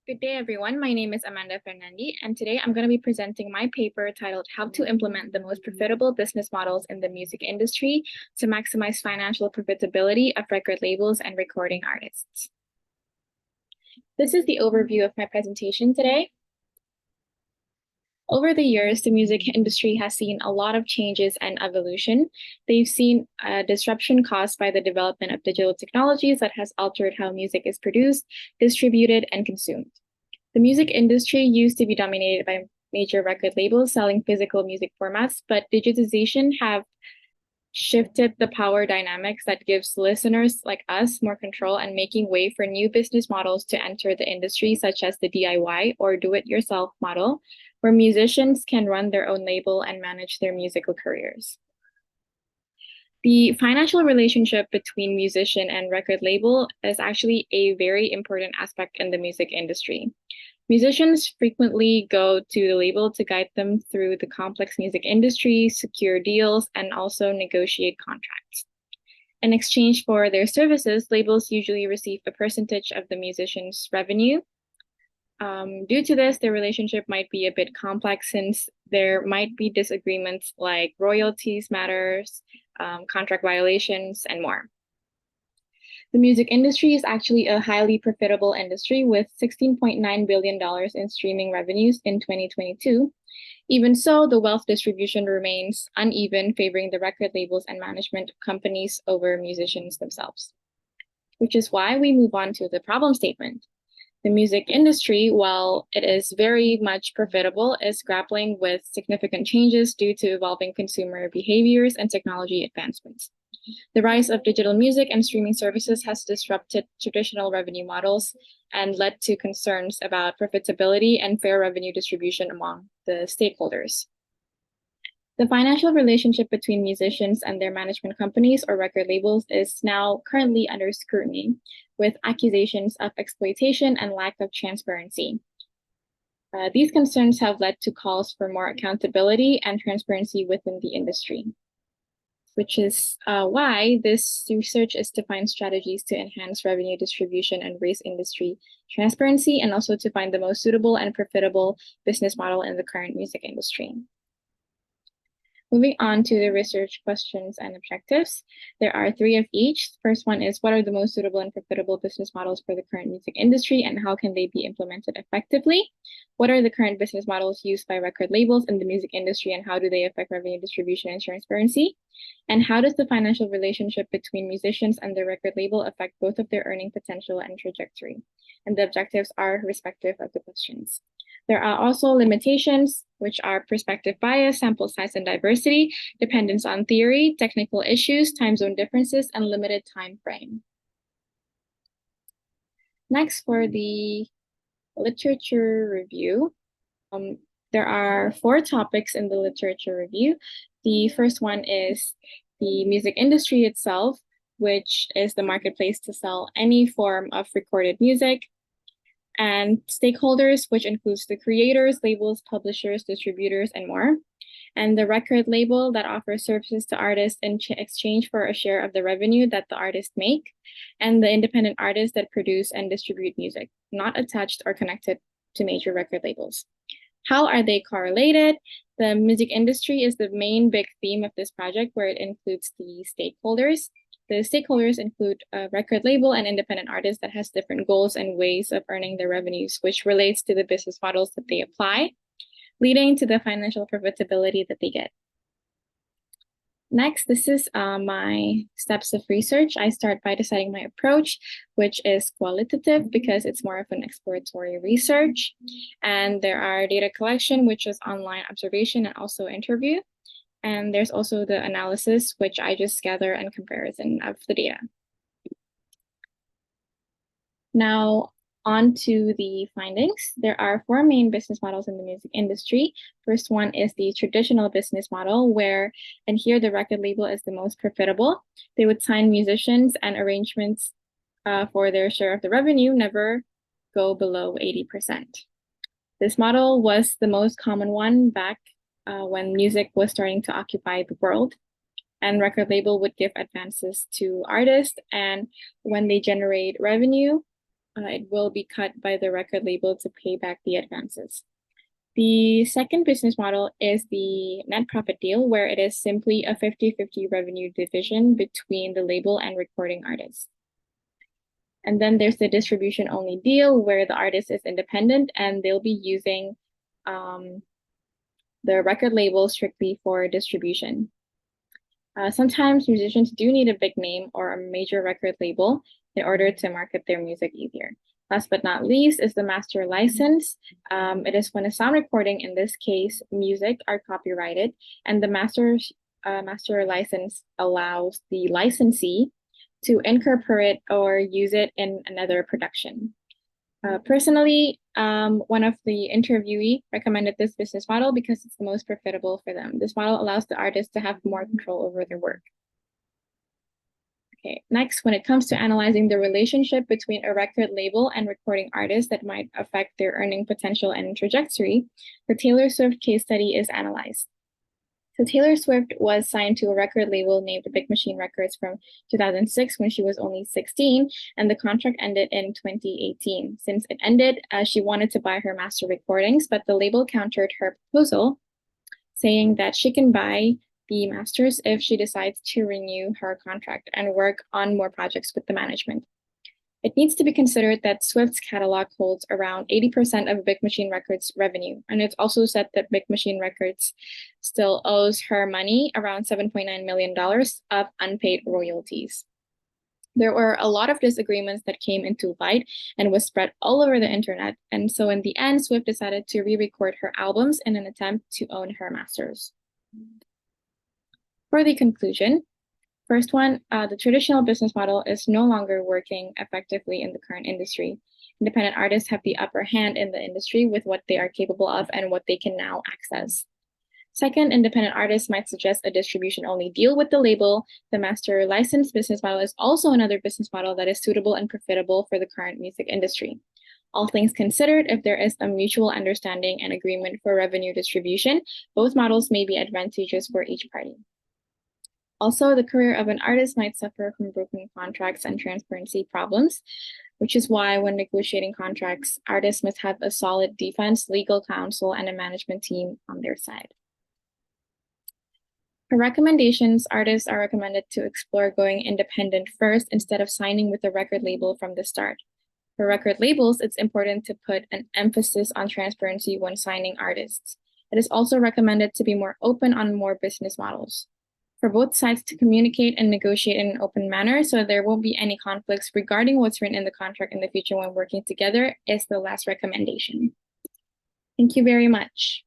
Good day, everyone. My name is Amanda Fernandy, and today I'm going to be presenting my paper titled How to Implement the Most Profitable Business Models in the Music Industry to Maximize Financial Profitability of Record Labels and Recording Artists. This is the overview of my presentation today. Over the years, the music industry has seen a lot of changes and evolution. They've seen a disruption caused by the development of digital technologies that has altered how music is produced, distributed, and consumed. The music industry used to be dominated by major record labels selling physical music formats, but digitization have shifted the power dynamics that gives listeners like us more control and making way for new business models to enter the industry, such as the DIY or do-it-yourself model, where musicians can run their own label and manage their musical careers. The financial relationship between musician and record label is actually a very important aspect in the music industry. Musicians frequently go to the label to guide them through the complex music industry, secure deals, and also negotiate contracts. In exchange for their services, labels usually receive a percentage of the musician's revenue. Due to this, the relationship might be a bit complex since there might be disagreements like royalties matters, contract violations, and more. The music industry is actually a highly profitable industry with $16.9 billion in streaming revenues in 2022. Even so, the wealth distribution remains uneven, favoring the record labels and management companies over musicians themselves. Which is why we move on to the problem statement. The music industry, while it is very much profitable, is grappling with significant changes due to evolving consumer behaviors and technology advancements. The rise of digital music and streaming services has disrupted traditional revenue models and led to concerns about profitability and fair revenue distribution among the stakeholders. The financial relationship between musicians and their management companies or record labels is now currently under scrutiny, with accusations of exploitation and lack of transparency. These concerns have led to calls for more accountability and transparency within the industry, which is why this research is to find strategies to enhance revenue distribution and raise industry transparency, and also to find the most suitable and profitable business model in the current music industry. Moving on to the research questions and objectives, there are 3 of each. The first one is, what are the most suitable and profitable business models for the current music industry, and how can they be implemented effectively? What are the current business models used by record labels in the music industry, and how do they affect revenue distribution and transparency? And how does the financial relationship between musicians and the record label affect both of their earning potential and trajectory? And the objectives are respective of the questions. There are also limitations, which are perspective bias, sample size and diversity, dependence on theory, technical issues, time zone differences, and limited time frame. Next, for the literature review, there are 4 topics in the literature review. The first one is the music industry itself, which is the marketplace to sell any form of recorded music, and stakeholders, which includes the creators, labels, publishers, distributors, and more, and the record label that offers services to artists in exchange for a share of the revenue that the artists make, and the independent artists that produce and distribute music, not attached or connected to major record labels. How are they correlated? The music industry is the main big theme of this project, where it includes the stakeholders. The stakeholders include a record label and independent artists that has different goals and ways of earning their revenues, which relates to the business models that they apply, leading to the financial profitability that they get. Next, this is my steps of research. I start by deciding my approach, which is qualitative because it's more of an exploratory research. And there are data collection, which is online observation and also interview. And there's also the analysis, which I just gather and comparison of the data. Now, on to the findings. There are 4 main business models in the music industry. First one is the traditional business model, where, and here the record label is the most profitable. They would sign musicians and arrangements for their share of the revenue, never go below 80%. This model was the most common one back when music was starting to occupy the world, and record label would give advances to artists, and when they generate revenue, it will be cut by the record label to pay back the advances. The second business model is the net profit deal, where it is simply a 50-50 revenue division between the label and recording artist. And then there's the distribution only deal, where the artist is independent and they'll be using the record label strictly for distribution. Sometimes musicians do need a big name or a major record label in order to market their music easier. Last but not least is the master license. It is when a sound recording, in this case, music, are copyrighted, and the master license allows the licensee to incorporate or use it in another production. Personally, one of the interviewee recommended this business model because it's the most profitable for them. This model allows the artist to have more control over their work. Okay, next, when it comes to analyzing the relationship between a record label and recording artists that might affect their earning potential and trajectory, the Taylor Swift case study is analyzed. So Taylor Swift was signed to a record label named Big Machine Records from 2006 when she was only 16, and the contract ended in 2018. Since it ended, she wanted to buy her master recordings, but the label countered her proposal, saying that she can buy the masters if she decides to renew her contract and work on more projects with the management. It needs to be considered that Swift's catalog holds around 80% of Big Machine Records' revenue, and it's also said that Big Machine Records still owes her money, around $7.9 million of unpaid royalties. There were a lot of disagreements that came into light and was spread all over the internet, and so in the end, Swift decided to re-record her albums in an attempt to own her masters. For the conclusion, first one, the traditional business model is no longer working effectively in the current industry. Independent artists have the upper hand in the industry with what they are capable of and what they can now access. Second, independent artists might suggest a distribution-only deal with the label. The master license business model is also another business model that is suitable and profitable for the current music industry. All things considered, if there is a mutual understanding and agreement for revenue distribution, both models may be advantageous for each party. Also, the career of an artist might suffer from broken contracts and transparency problems, which is why when negotiating contracts, artists must have a solid defense, legal counsel, and a management team on their side. For recommendations, artists are recommended to explore going independent first instead of signing with a record label from the start. For record labels, it's important to put an emphasis on transparency when signing artists. It is also recommended to be more open on more business models. For both sides to communicate and negotiate in an open manner so there won't be any conflicts regarding what's written in the contract in the future when working together is the last recommendation. Thank you very much.